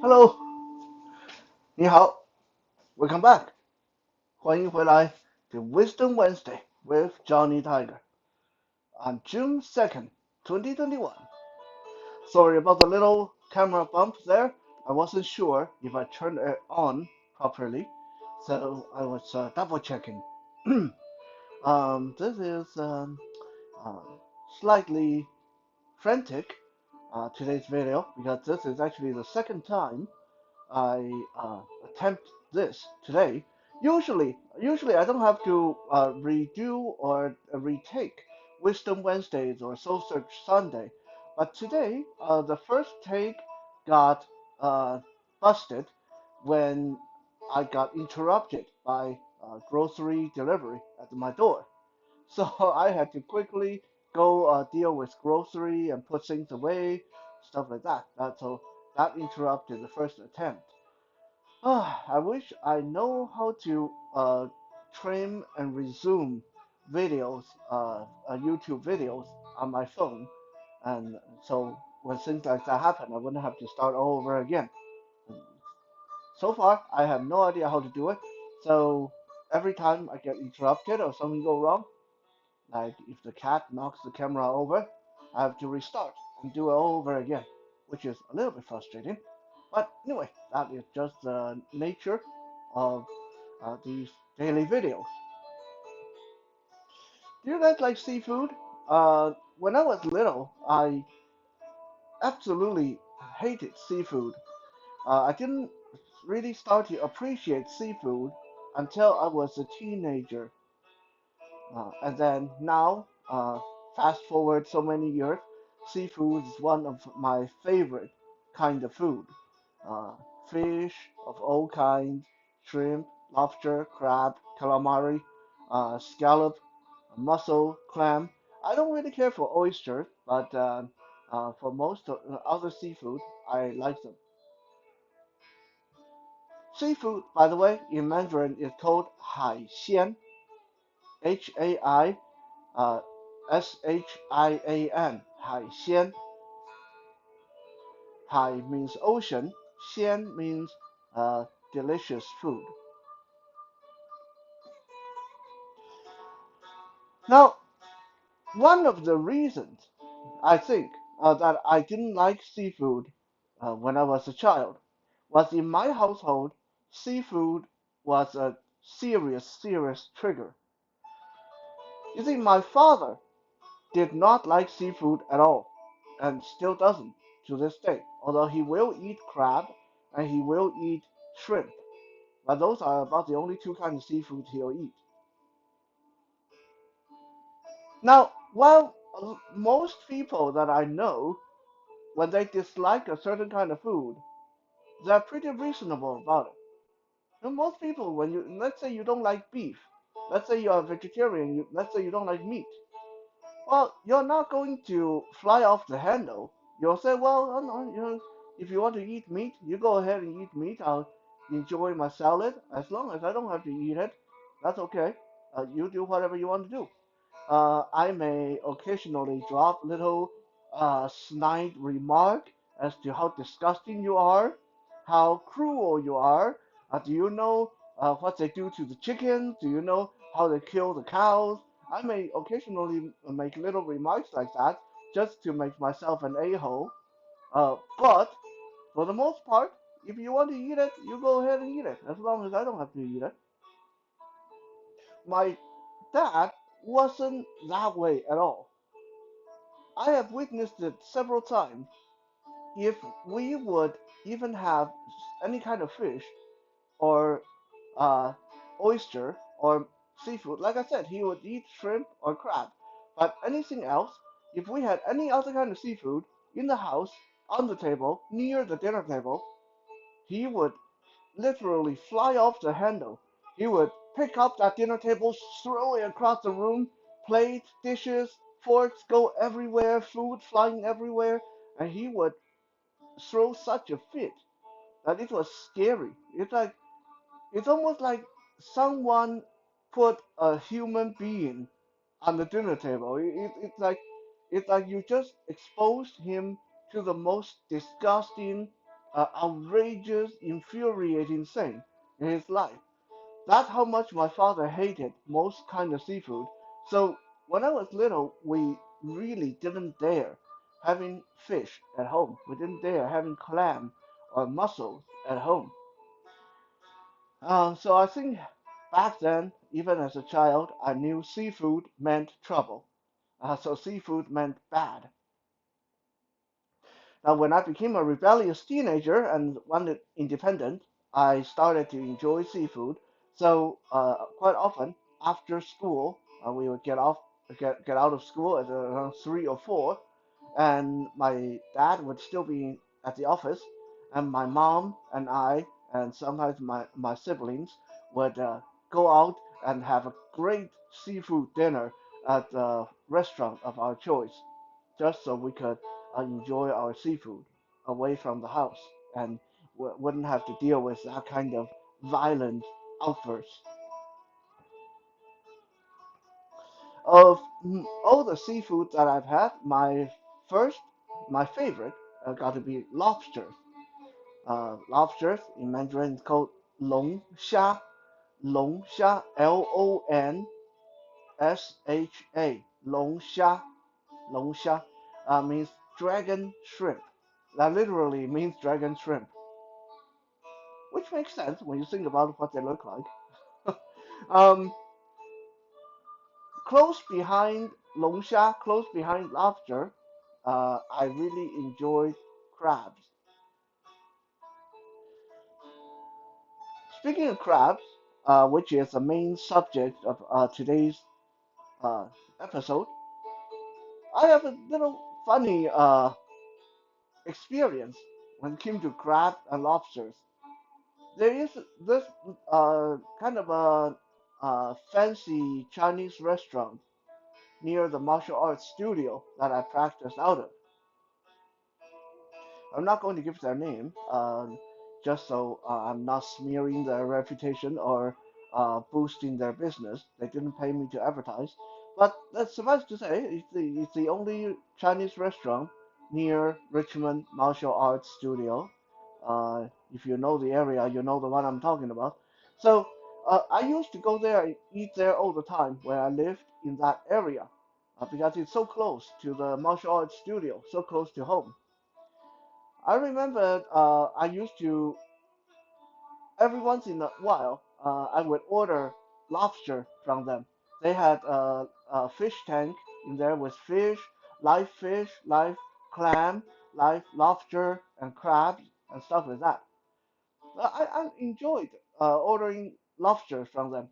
Hello，你好，Welcome back，欢迎回来to Wisdom Wednesday with Johnny Tiger on June 2nd, 2021. Sorry about the little camera bump there. I wasn't sure if I turned it on properly, so I was double checking. This is uh, slightly frantic today's video because this is actually the second time I attempt this today. Usually I don't have to redo or retake Wisdom Wednesdays or Soul Search Sunday, but today the first take got uh, busted when I got interrupted by grocery delivery at my door. So I had to quickly go deal with grocery and put things away, stuff like that. So that interrupted the first attempt. I wish I know how to trim and resume videos, YouTube videos on my phone, and so when things like that happen, I wouldn't have to start all over again. So far, I have no idea how to do it. So every time I get interrupted or something go wrong, like if the cat knocks the camera over, I have to restart and do it all over again, which is a little bit frustrating. But anyway, that is just the nature of these daily videos. Do you guys like seafood? When I was little, I absolutely hated seafood. I didn't really start to appreciate seafood until I was a teenager. And then now, fast forward so many years, seafood is one of my favorite kind of food. Uh, Fish of all kinds, shrimp, lobster, crab, calamari, scallop, mussel, clam. I don't really care for oysters, but for most of other seafood, I like them. Seafood, by the way, in Mandarin is called 海鲜, H-A-I Shian, 海鲜. Hai means ocean, xian means delicious food. Now, one of the reasons I think that I didn't like seafood when I was a child was in my household, seafood was a serious trigger. You see, my father did not like seafood at all, and still doesn't to this day. Although he will eat crab and he will eat shrimp, but those are about the only two kinds of seafood he'll eat. Now, while most people that I know, when they dislike a certain kind of food, they're pretty reasonable about it. Most people, when you let's say you don't like beef, let's say you're a vegetarian, let's say you don't like meat. Well, you're not going to fly off the handle. You'll say, well, no, if you want to eat meat, you go ahead and eat meat. I'll enjoy my salad as long as I don't have to eat it. That's okay. You do whatever you want to do. I may occasionally drop little snide remark as to how disgusting you are, how cruel you are. Do you know what they do to the chickens? Do you know how they kill the cows? I may occasionally make little remarks like that just to make myself an a-hole. But for the most part, if you want to eat it, you go ahead and eat it, as long as I don't have to eat it. My dad wasn't that way at all. I have witnessed it several times. If we would even have any kind of fish or uh, oyster or seafood, like I said, he would eat shrimp or crab. But anything else, if we had any other kind of seafood in the house, on the table, near the dinner table, he would literally fly off the handle. He would pick up that dinner table, throw it across the room, plates, dishes, forks go everywhere, food flying everywhere, and he would throw such a fit that it was scary. It's almost like someone put a human being on the dinner table. It's like you just exposed him to the most disgusting, outrageous, infuriating thing in his life. That's how much my father hated most kind of seafood. So when I was little, we really didn't dare having fish at home. We didn't dare having clam or mussels at home. So I think back then, even as a child, I knew seafood meant trouble. So seafood meant bad. Now, when I became a rebellious teenager and wanted independent, I started to enjoy seafood. So quite often after school, we would get out of school at around 3 or 4, and my dad would still be at the office, and my mom and I, and sometimes my siblings would go out and have a great seafood dinner at the restaurant of our choice, just so we could enjoy our seafood away from the house and wouldn't have to deal with that kind of violent outbursts. Of all the seafood that I've had, first, my favorite got to be lobsters. Lobsters in Mandarin is called long sha, long sha, Lonsha, long sha, long sha, means dragon shrimp. That literally means dragon shrimp, which makes sense when you think about what they look like. um, Close behind longsha, close behind lobster, I really enjoyed crabs. Speaking of crabs, which is the main subject of today's uh, episode, I have a little funny experience when it came to crab and lobsters. There is this kind of a fancy Chinese restaurant near the martial arts studio that I practiced out of. I'm not going to give their name, just so I'm not smearing their reputation or boosting their business. They didn't pay me to advertise. But that's suffice to say, it's the only Chinese restaurant near Richmond Martial Arts Studio. If you know the area, you know the one I'm talking about. So I used to go there and eat there all the time when I lived in that area because it's so close to the martial arts studio, so close to home. I remember I used to every once in a while I would order lobster from them. They had a fish tank in there with fish, live clam, live lobster, and crabs and stuff like that. I enjoyed ordering lobster from them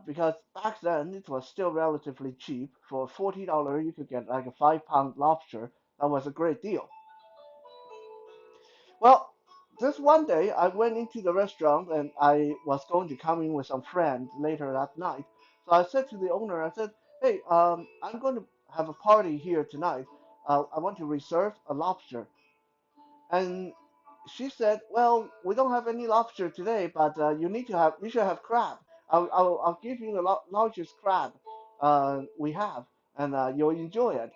because back then it was still relatively cheap. For $40, you could get like a 5 pound lobster. That was a great deal. Well, this one day I went into the restaurant and I was going to come in with some friends later that night. So I said to the owner, I said, "Hey, I'm going to have a party here tonight. I want to reserve a lobster." And she said, "Well, we don't have any lobster today, but you should have crab. I'll give you the largest crab we have, and you'll enjoy it."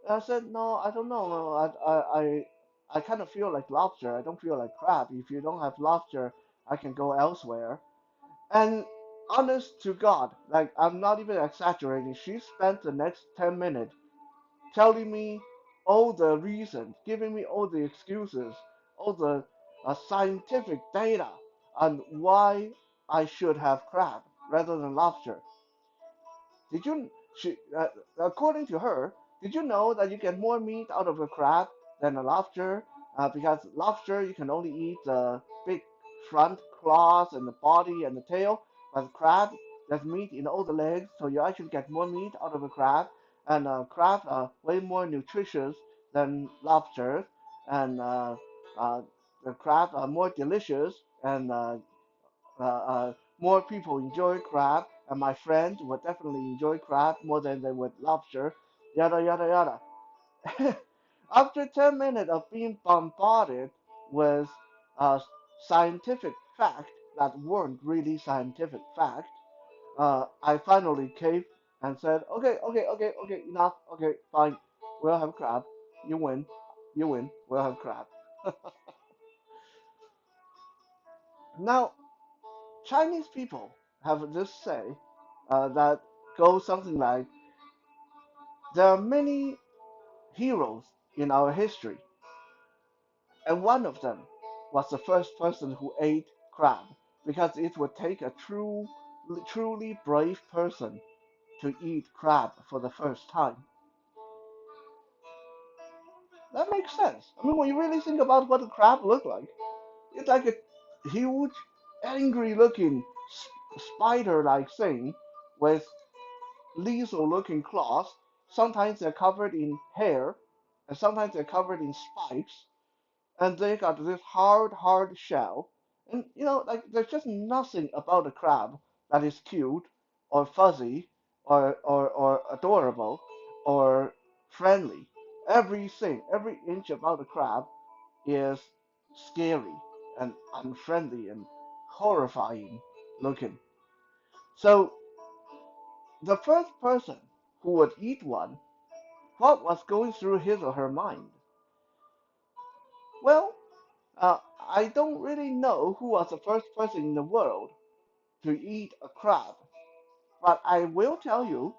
And I said, "No, I don't know. No, I kind of feel like lobster. I don't feel like crab. If you don't have lobster, I can go elsewhere." And honest to God, like I'm not even exaggerating, she spent the next 10 minutes telling me all the reasons, giving me all the excuses, all the scientific data on why I should have crab rather than lobster. Did you, according to her, did you know that you get more meat out of a crab than a lobster? Because lobster you can only eat the big front claws and the body and the tail, but crab there's meat in all the legs, so you actually get more meat out of a crab. And crab are way more nutritious than lobsters, and uh, the crab are more delicious and more people enjoy crab, and my friends would definitely enjoy crab more than they would lobster, yada yada yada. After 10 minutes of being bombarded with uh, scientific facts that weren't really scientific facts, I finally caved and said, "Okay, okay, okay, okay, enough. Okay, fine. We'll have crab. You win. You win. We'll have crab." Now, Chinese people have this say that goes something like, there are many heroes in our history, and one of them was the first person who ate crab, because it would take a truly brave person to eat crab for the first time. That makes sense. I mean, when you really think about what a crab looked like, it's like a huge, angry-looking spider-like thing with lethal-looking claws. Sometimes they're covered in hair, and sometimes they're covered in spikes, and they got this hard shell. And like there's just nothing about a crab that is cute or fuzzy or adorable or friendly. Everything, every inch about a crab is scary and unfriendly and horrifying looking. So the first person who would eat one, what was going through his or her mind? Well, I don't really know who was the first person in the world to eat a crab, but I will tell you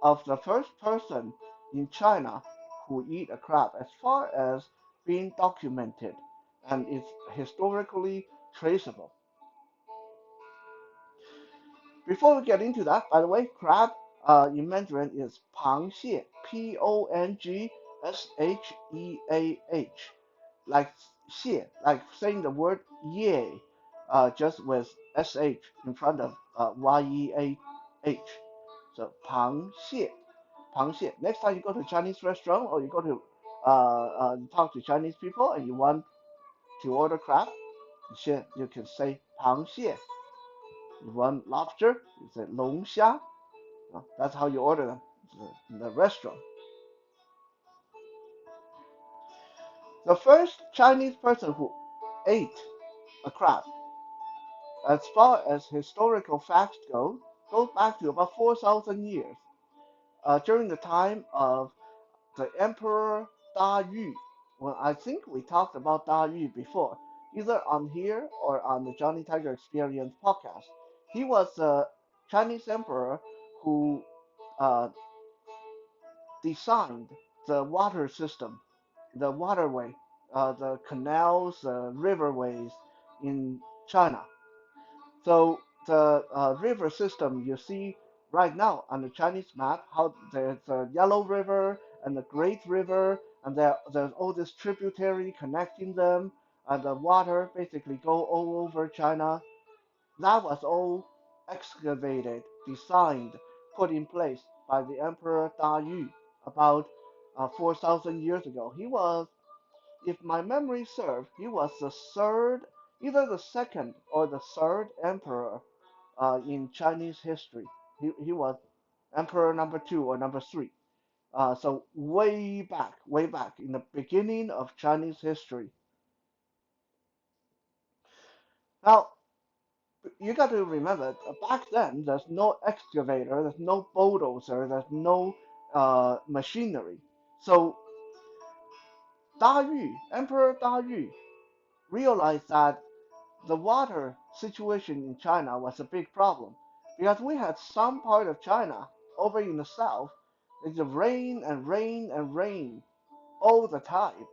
of the first person in China who eat a crab as far as being documented and is historically traceable. Before we get into that, by the way, crab in Mandarin is 螃蟹, Pongsheh, like 蟹, like saying the word ye, just with sh in front of yeah. So 螃蟹. Next time you go to a Chinese restaurant or you go to talk to Chinese people and you want to order crab, you can say 螃蟹. You want lobster, you say 龙虾. That's how you order them in the restaurant. The first Chinese person who ate a crab, as far as historical facts go, goes back to about 4,000 years, during the time of the Emperor Da Yu. Well, I think we talked about Da Yu before, either on here or on the Johnny Tiger Experience podcast. He was a Chinese emperor who uh, designed the water system, the waterway, the canals, riverways in China. So the river system you see right now on the Chinese map, how there's the Yellow River and the Great River, and there's all this tributary connecting them, and the water basically go all over China. That was all excavated, designed, put in place by the Emperor Da Yu about 4,000 years ago. He was, if my memory serves, he was the third, either the second or the third emperor in Chinese history. He was emperor number two or number three. So way back in the beginning of Chinese history. Now, you got to remember, back then, there's no excavator, there's no bulldozer, there's no machinery. So Da Yu, Emperor Da Yu, realized that the water situation in China was a big problem because we had some part of China over in the south. It's rain and rain and rain all the time,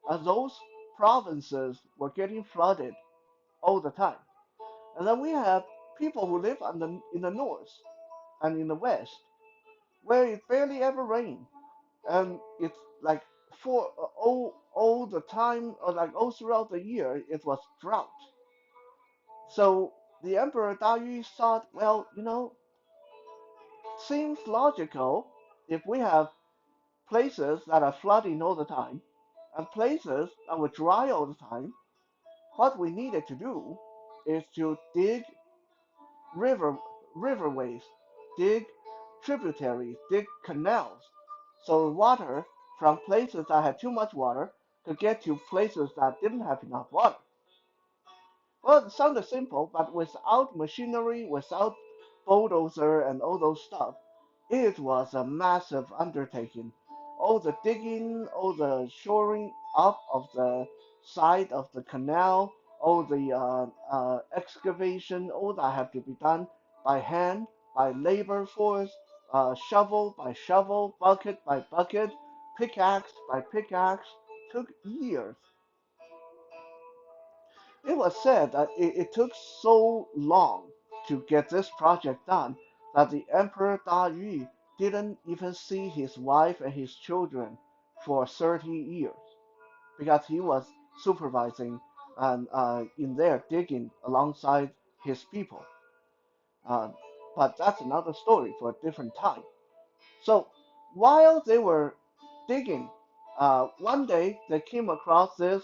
as those provinces were getting flooded all the time. And then we have people who live in the north and in the west, where it barely ever rains, and it's like for all the time, or like all throughout the year, it was drought. So the Emperor Dayu thought, well, seems logical if we have places that are flooding all the time and places that were dry all the time. What we needed to do is to dig river riverways, dig tributaries, dig canals, so water from places that had too much water could get to places that didn't have enough water. Well, it sounded simple, but without machinery, without bulldozer and all those stuff, it was a massive undertaking. All the digging, all the shoring up of the side of the canal, all the excavation, all that had to be done by hand, by labor force, shovel by shovel, bucket by bucket, pickaxe by pickaxe, took years. It was said that it took so long to get this project done that the Emperor Da Yu didn't even see his wife and his children for 30 years because he was supervising and in there digging alongside his people. Uh, but that's another story for a different time. So while they were digging, one day they came across this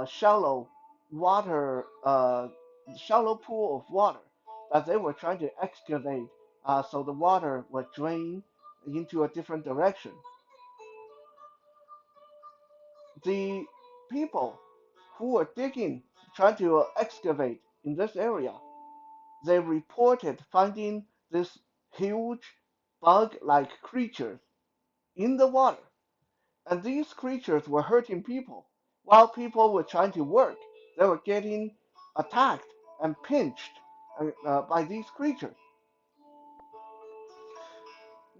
shallow water, shallow pool of water that they were trying to excavate so the water would drain into a different direction. The people who were digging, trying to excavate in this area, they reported finding this huge bug-like creatures in the water. And these creatures were hurting people. While people were trying to work, they were getting attacked and pinched by these creatures.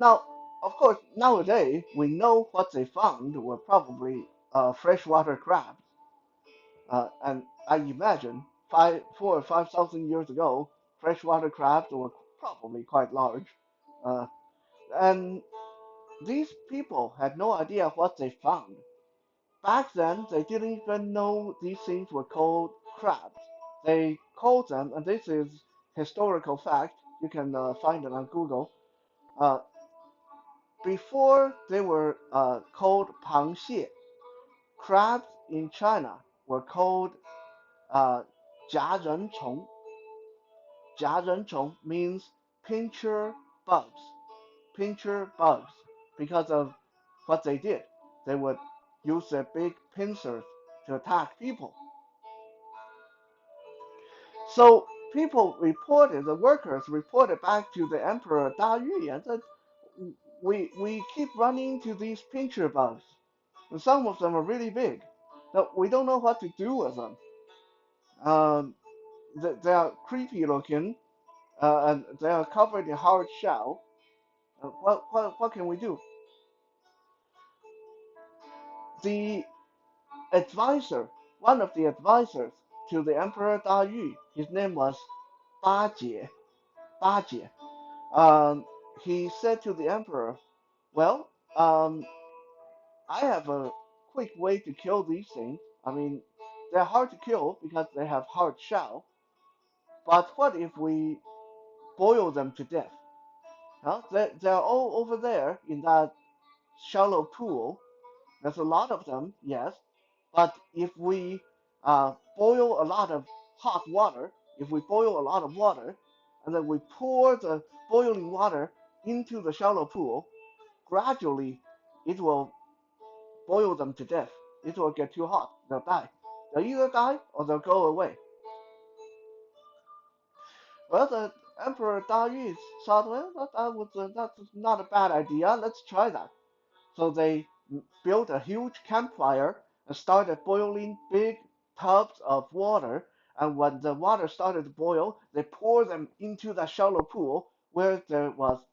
Now, of course, nowadays we know what they found were probably freshwater crabs. And I imagine 4 or 5 thousand years ago, freshwater crabs were probably quite large. Uh, and these people had no idea what they found. Back then, they didn't even know these things were called crabs. They called them, and this is historical fact. You can find it on Google. Uh, Before they were called 螃蟹, crabs in China were called 夹人虫. 夹人虫 means pincher bugs. Pincher bugs because of what they did. They would use their big pincers to attack people. So people reported, the workers reported back to the Emperor Da Yu and said, we keep running into these pincher bugs. And some of them are really big. But we don't know what to do with them. Um, they are creepy looking, and they are covered in hard shell. What can we do? The advisor, one of the advisors to the Emperor Da Yu, his name was Ba Jie. Ba Jie. He said to the emperor, "Well, I have a quick way to kill these things. I mean, they're hard to kill because they have hard shell. But what if we boil them to death? Huh? They're all over there in that shallow pool. There's a lot of them, yes. But if we boil a lot of hot water, if we boil a lot of water, and then we pour the boiling water into the shallow pool, gradually it will boil them to death. It will get too hot. They'll die. They'll either die or they'll go away." Well, the Emperor Darius thought, well, that's not a bad idea. Let's try that. So they built a huge campfire and started boiling big tubs of water. And when the water started to boil, they poured them into the shallow pool where there was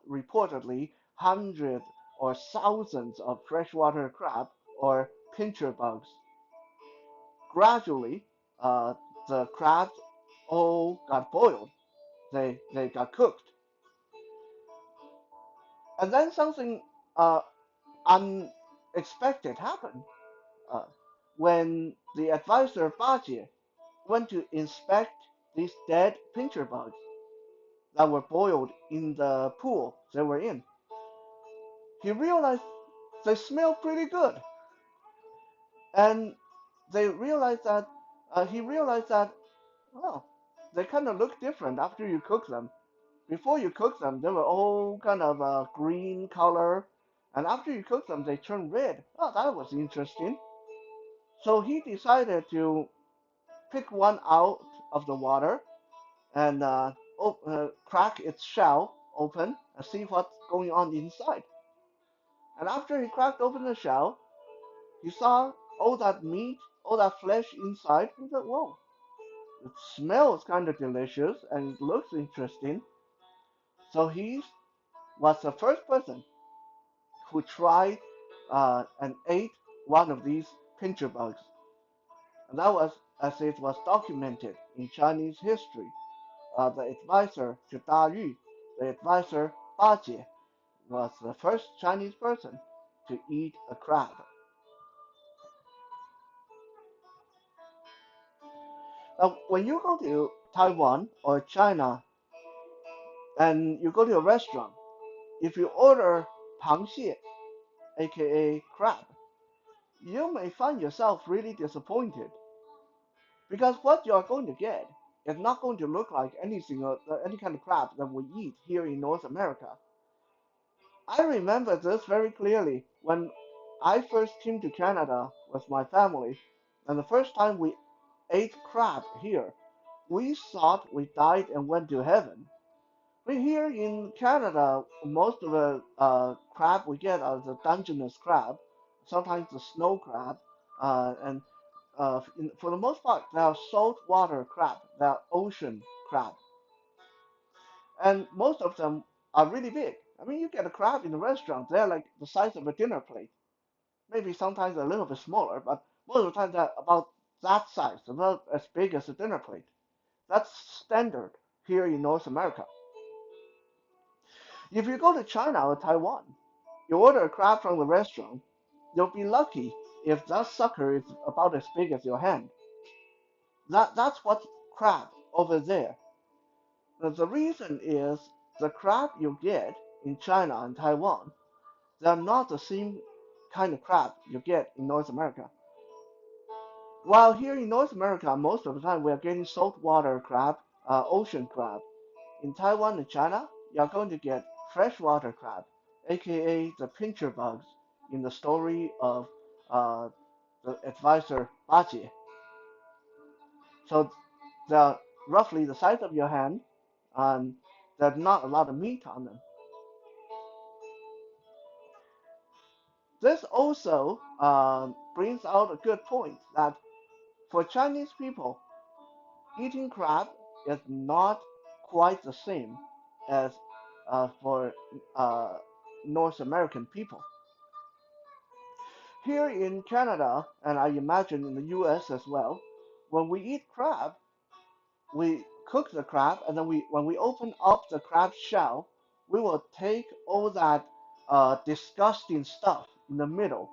reportedly hundreds or thousands of freshwater crab or pincher bugs. Gradually, uh, the crabs all got boiled. They got cooked. And then something uh, unexpected happened. Uh, when the advisor Bajie went to inspect these dead pincher bugs that were boiled in the pool they were in, he realized they smelled pretty good. And he realized that, well, they kind of look different after you cook them. Before you cook them, they were all kind of green color, and after you cook them, they turn red. Oh, that was interesting. So he decided to pick one out of the water and crack its shell open and see what's going on inside. And after he cracked open the shell, he saw all that meat, all that flesh inside. He said, "Whoa, it smells kind of delicious and it looks interesting." So he was the first person who tried and ate one of these pincher bugs. And that was as it was documented in Chinese history. The advisor to Da Yu, the advisor Ba Jie, was the first Chinese person to eat a crab. Now, when you go to Taiwan or China and you go to a restaurant, if you order 螃蟹, aka crab, you may find yourself really disappointed because what you are going to get is not going to look like any kind of crab that we eat here in North America. I remember this very clearly when I first came to Canada with my family, and the first time we ate crab here, we thought we died and went to heaven. We here in Canada, most of the crab we get are the Dungeness crab, sometimes the snow crab, and for the most part, they are saltwater crab, they are ocean crab, and most of them are really big. I mean, you get a crab in a restaurant, they're like the size of a dinner plate, maybe sometimes a little bit smaller, but most of the time they're about that size, about as big as a dinner plate. That's standard here in North America. If you go to China or Taiwan, you order a crab from the restaurant, you'll be lucky if that sucker is about as big as your hand. That's what crab over there. Now, the reason is the crab you get in China and Taiwan, they're not the same kind of crab you get in North America. While here in North America, most of the time we are getting saltwater crab, ocean crab. In Taiwan and China, you are going to get freshwater crab, aka the pincher bugs in the story of uh, the advisor Bajie. So they're roughly the size of your hand, and there's not a lot of meat on them. This also brings out a good point that for Chinese people, eating crab is not quite the same as for uh, North American people. Here in Canada, and I imagine in the US as well, when we eat crab, we cook the crab, and then when we open up the crab shell, we will take all that disgusting stuff in the middle,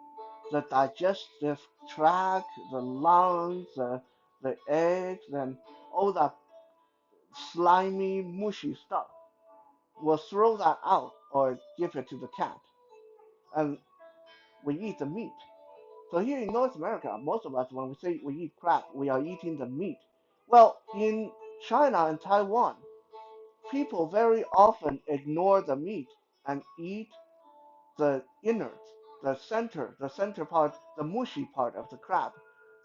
the digestive tract, the lungs, the eggs, and all that slimy, mushy stuff. We'll throw that out or give it to the cat, and we eat the meat. So here in North America, most of us, when we say we eat crab, we are eating the meat. Well, in China and Taiwan, people very often ignore the meat and eat the innards, the center part, the mushy part of the crab,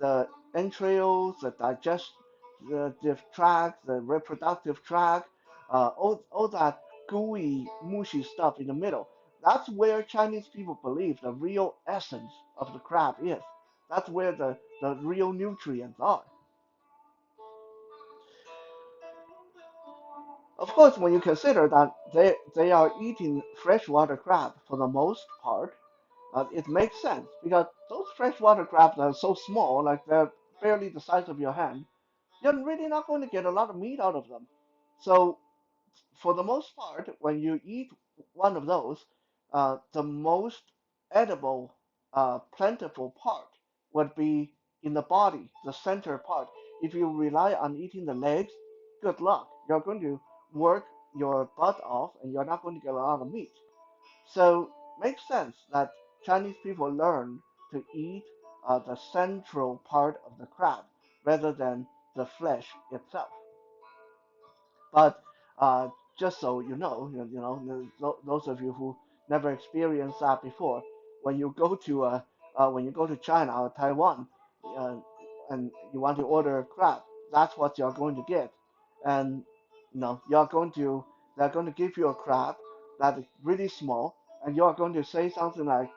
the entrails, the digestive tract, the reproductive tract, all that gooey, mushy stuff in the middle. That's where Chinese people believe the real essence of the crab is. That's where the real nutrients are. Of course, when you consider that they are eating freshwater crab for the most part, it makes sense because those freshwater crabs are so small, like they're barely the size of your hand. You're really not going to get a lot of meat out of them. So, for the most part, when you eat one of those, the most edible, plentiful part would be in the body, the center part. If you rely on eating the legs, good luck. You're going to work your butt off and you're not going to get a lot of meat. So makes sense that Chinese people learn to eat the central part of the crab rather than the flesh itself. But just so those of you who never experienced that before, when you go to China or Taiwan, uh, and you want to order crab, that's what you're going to get, and you're going to they're going to give you a crab that is really small, and you're going to say something like,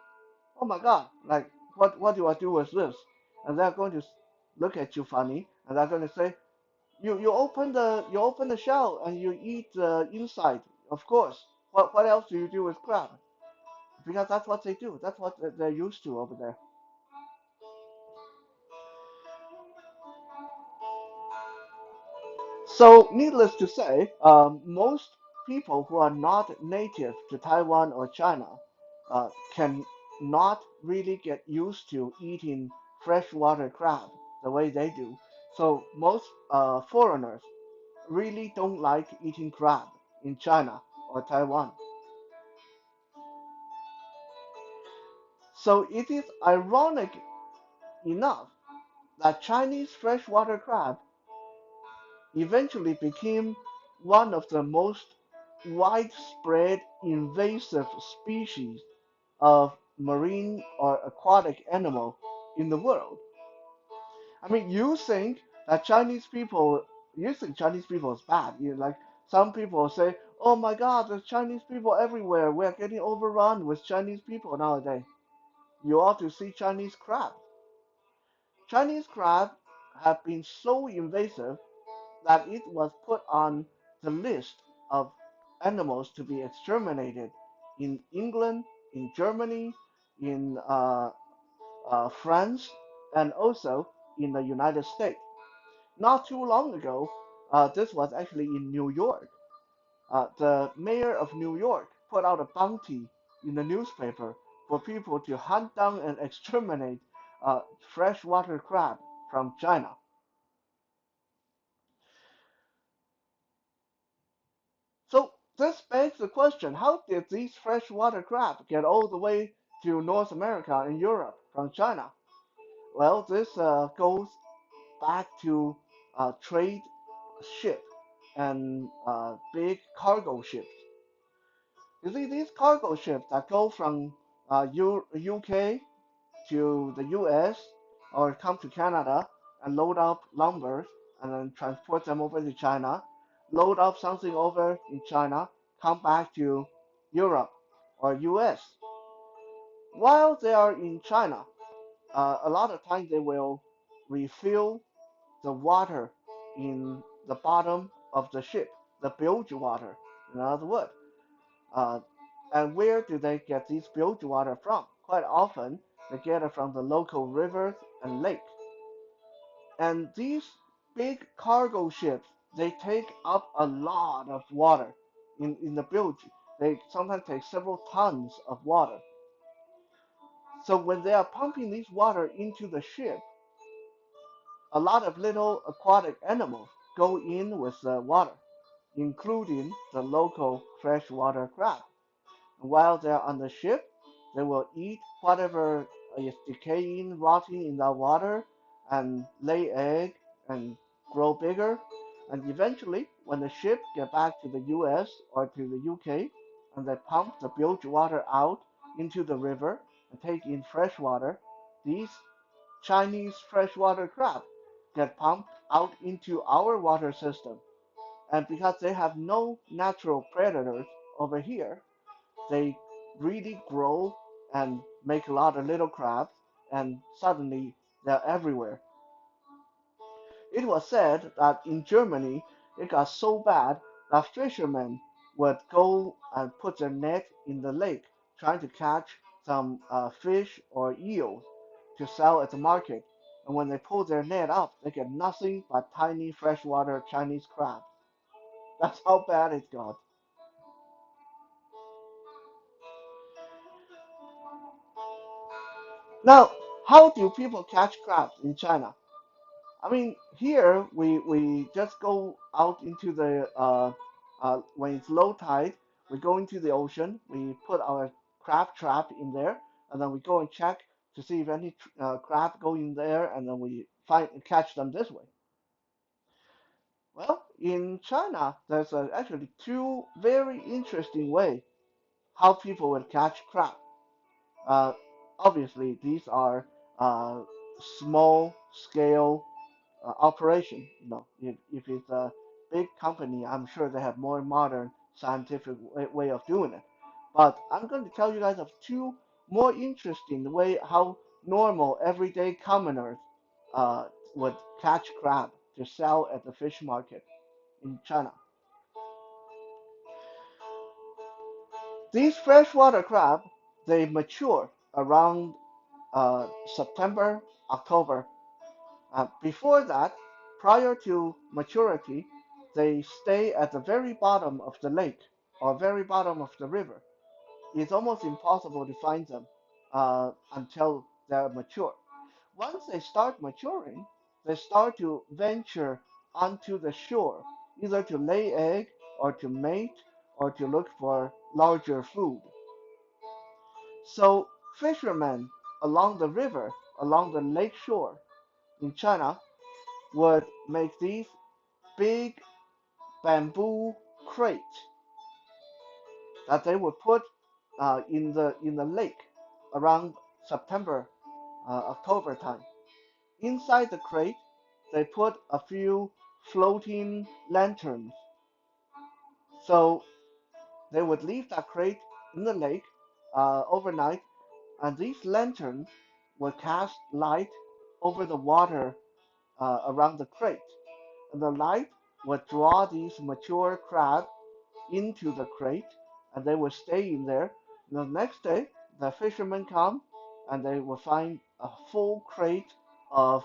"Oh my God, like what do I do with this?" And they're going to look at you funny, and they're going to say, you open the shell and you eat the inside. Of course. What else do you do with crab? Because that's what they do. That's what they're used to over there. So, needless to say, most people who are not native to Taiwan or China can not really get used to eating freshwater crab the way they do. So, most foreigners really don't like eating crab in China or Taiwan. So, it is ironic enough that Chinese freshwater crab eventually became one of the most widespread invasive species of marine or aquatic animal in the world. I mean, you think Chinese people is bad. Like some people say, "Oh my God, there's Chinese people everywhere. We're getting overrun with Chinese people nowadays." You ought to see Chinese crab. Chinese crab have been so invasive that it was put on the list of animals to be exterminated in England, in Germany, in France, and also in the United States. Not too long ago, this was actually in New York. The mayor of New York put out a bounty in the newspaper for people to hunt down and exterminate freshwater crab from China. So this begs the question, how did these freshwater crab get all the way to North America and Europe from China? Well, this goes back to trade ship and big cargo ships. You see, these cargo ships that go from UK to the US or come to Canada and load up lumber and then transport them over to China, load up something over in China, come back to Europe or US. While they are in China, a lot of times they will refill the water in the bottom of the ship, the bilge water, in other words. Uh, and where do they get these bilge water from? Quite often, they get it from the local rivers and lakes. And these big cargo ships, they take up a lot of water in the bilge. They sometimes take several tons of water. So when they are pumping this water into the ship, a lot of little aquatic animals go in with the water, including the local freshwater crab. While they're on the ship, they will eat whatever is decaying, rotting in the water, and lay egg and grow bigger. And eventually, when the ship get back to the U.S. or to the U.K. and they pump the bilge water out into the river and take in fresh water, these Chinese freshwater crab get pumped out into our water system. And because they have no natural predators over here, they really grow and make a lot of little crabs, and suddenly they're everywhere. It was said that in Germany it got so bad that fishermen would go and put their net in the lake trying to catch some fish or eels to sell at the market. And when they pull their net up, they get nothing but tiny freshwater Chinese crabs. That's how bad it got. Now, how do people catch crabs in China? I mean, here we just go out into the when it's low tide, we go into the ocean, we put our crab trap in there, and then we go and check to see if any crab go in there, and then we find catch them this way. Well, in China, there's actually two very interesting way how people will catch crab. Uh, Obviously, these are small scale operation. If it's a big company, I'm sure they have more modern scientific way of doing it. But I'm going to tell you guys of two more interesting way how normal everyday commoners would catch crab to sell at the fish market in China. These freshwater crab, they mature around September, October. Before that, prior to maturity, they stay at the very bottom of the lake or very bottom of the river. It's almost impossible to find them until they're mature. Once they start maturing, they start to venture onto the shore, either to lay egg or to mate or to look for larger food. So fishermen along the river, along the lake shore in China, would make these big bamboo crates that they would put in the lake around September, October time. Inside the crate, they put a few floating lanterns. So they would leave that crate in the lake overnight, and these lanterns would cast light over the water around the crate. And the light would draw these mature crab into the crate, and they would stay in there. The next day, the fishermen come, and they will find a full crate of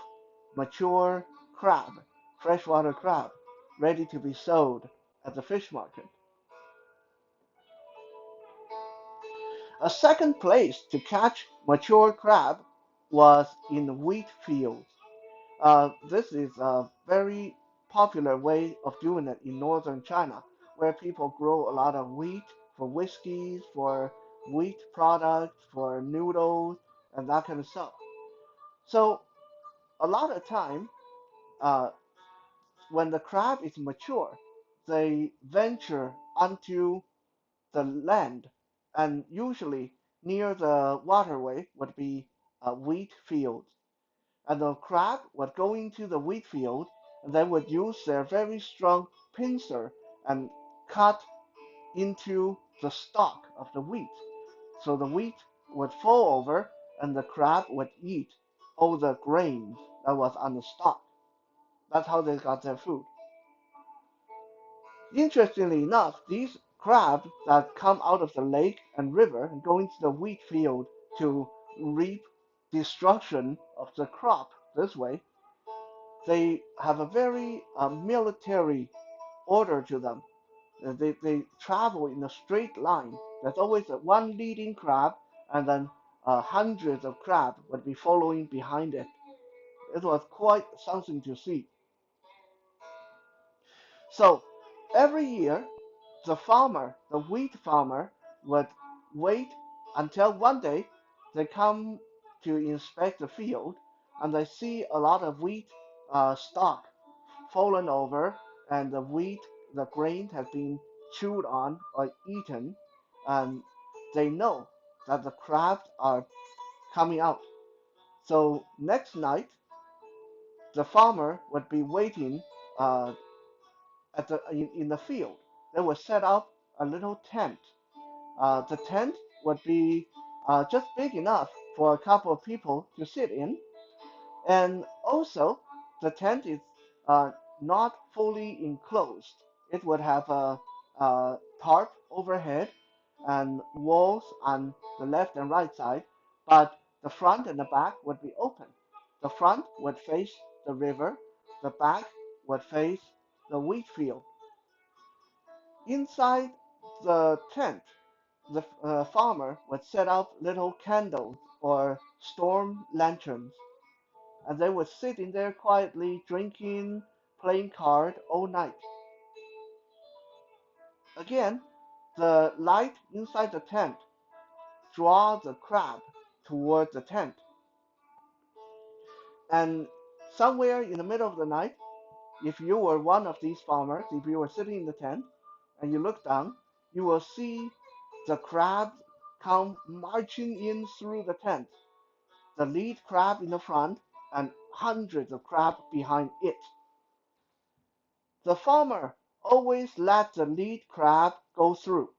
mature crab, freshwater crab, ready to be sold at the fish market. A second place to catch mature crab was in wheat fields. This is a very popular way of doing it in northern China, where people grow a lot of wheat for whiskeys, for wheat products, for noodles, and that kind of stuff. So a lot of time, uh, when the crab is mature, they venture onto the land, and usually near the waterway would be wheat fields. And the crab would go into the wheat field, and they would use their very strong pincer and cut into the stalk of the wheat. So the wheat would fall over, and the crab would eat all the grains that was on the stalk. That's how they got their food. Interestingly enough, these crabs that come out of the lake and river and go into the wheat field to reap destruction of the crop this way, they have a very military order to them. They travel in a straight line. There's always one leading crab, and then hundreds of crabs would be following behind it. It was quite something to see. So every year, the wheat farmer, would wait until one day they come to inspect the field, and they see a lot of wheat stalk fallen over, and the wheat, the grain has been chewed on or eaten, and they know that the crabs are coming out. So next night, the farmer would be waiting uh, in the field. They would set up a little tent. The tent would be just big enough for a couple of people to sit in, and also, the tent is uh, not fully enclosed. It would have a tarp overhead and walls on the left and right side, but the front and the back would be open. The front would face the river, the back would face the wheat field. Inside the tent, the farmer would set up little candles or storm lanterns, and they would sit in there quietly drinking, playing card all night. Again, the light inside the tent draw the crab toward the tent. And somewhere in the middle of the night, if you were one of these farmers, if you were sitting in the tent and you look down, you will see the crab come marching in through the tent. The lead crab in the front and hundreds of crabs behind it. The farmer always let the lead crab go through,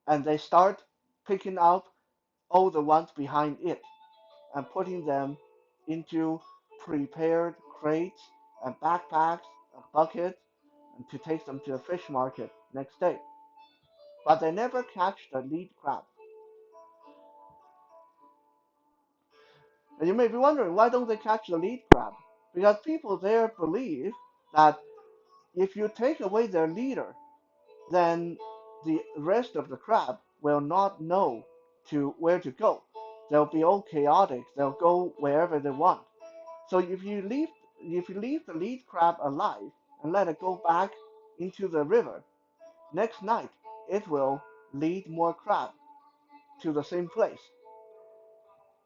and they start picking up all the ones behind it and putting them into prepared crates and backpacks, a bucket, and to take them to the fish market next day. But they never catch the lead crab. And you may be wondering, why don't they catch the lead crab? Because people there believe that if you take away their leader, then the rest of the crab will not know to where to go. They'll be all chaotic. They'll go wherever they want. So if you leave the lead crab alive and let it go back into the river, next night it will lead more crab to the same place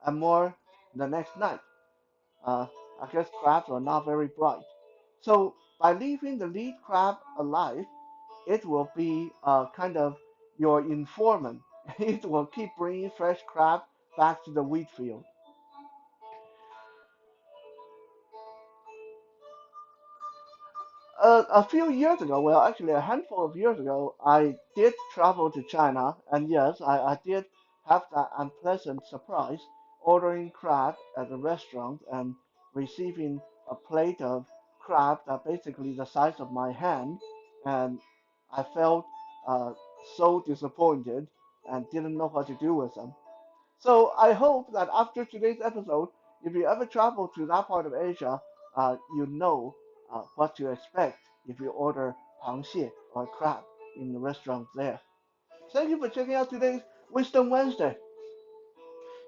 and more the next night. Uh, I guess crabs are not very bright. So by leaving the lead crab alive, it will be kind of your informant. It will keep bringing fresh crab back to the wheat field. A few years ago, well, actually a handful of years ago, I did travel to China, and yes, I did have that unpleasant surprise ordering crab at a restaurant and receiving a plate of crab that basically the size of my hand, and I felt uh, so disappointed and didn't know what to do with them. So I hope that after today's episode, if you ever travel to that part of Asia, you know what to expect if you order 螃蟹 or crab in the restaurant there. Thank you for checking out today's Wisdom Wednesday.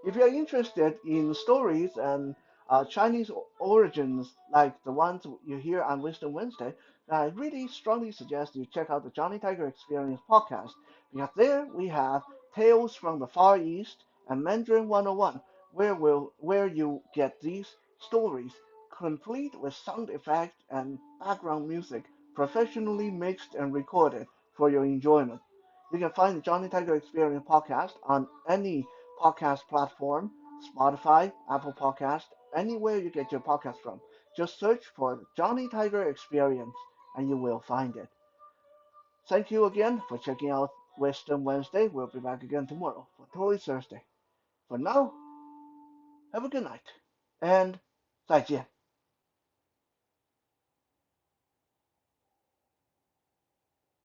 If you're interested in stories and Chinese origins like the ones you hear on Wisdom Wednesday, then I really strongly suggest you check out the Johnny Tiger Experience podcast because there we have Tales from the Far East and Mandarin 101, where you get these stories complete with sound effects and background music, professionally mixed and recorded for your enjoyment. You can find the Johnny Tiger Experience podcast on any podcast platform, Spotify, Apple Podcast, anywhere you get your podcast from. Just search for Johnny Tiger Experience and you will find it. Thank you again for checking out Wisdom Wednesday. We'll be back again tomorrow for Toy Thursday. For now, have a good night and 再见.